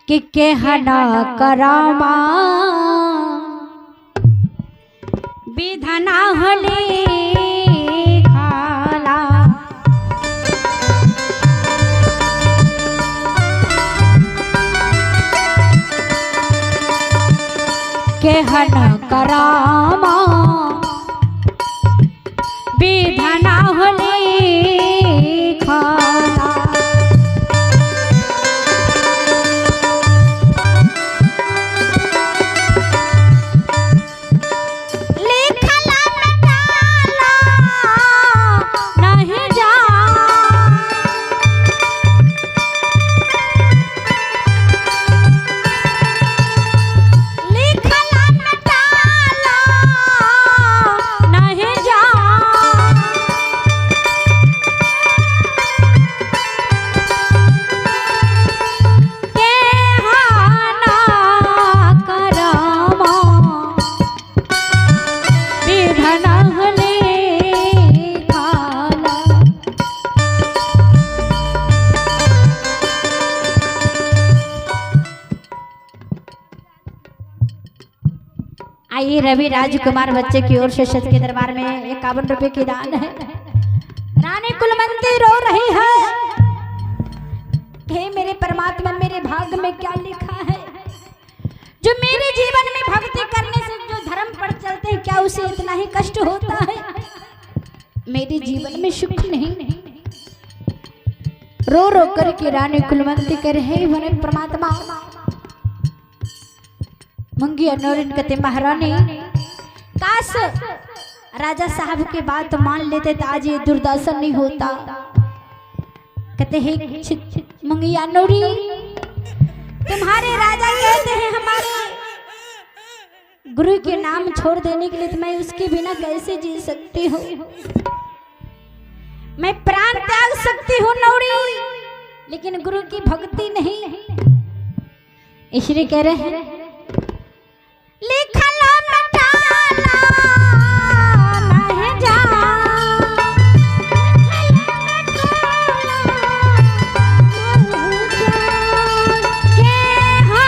कि केहना करामा विधना हले खाला केहना करामा विधना हले खाला आइए रवि राजकुमार बच्चे की ओर से शत के दरबार में 51 रुपए की दान है। रानी कुलवंती रो रही है, हे मेरे परमात्मा मेरे भाग्य में क्या लिखा है जो मेरे जीवन में भक्ति करने से जो धर्म पर चलते हैं क्या उसे इतना ही कष्ट होता है। मेरे जीवन में सुख नहीं। रो रो करके रानी कुलवंती कर हे मेरे परमात्मा मंगी नौरिन कहते महारानी काश राजा साहब के बात मान लेते तो आज ये दुर्दशा नहीं होता। कहते हैं मंगिया नौरी तुम्हारे राजा कहते हैं हमारे गुरु के नाम छोड़ देने के लिए तो मैं उसके बिना कैसे जी सकती हूँ, मैं प्राण त्याग सकती हूँ नौरी, लेकिन गुरु की भक्ति नहीं। इसलिए कह रहे हैं लिखला मटाला नहीं जा Ha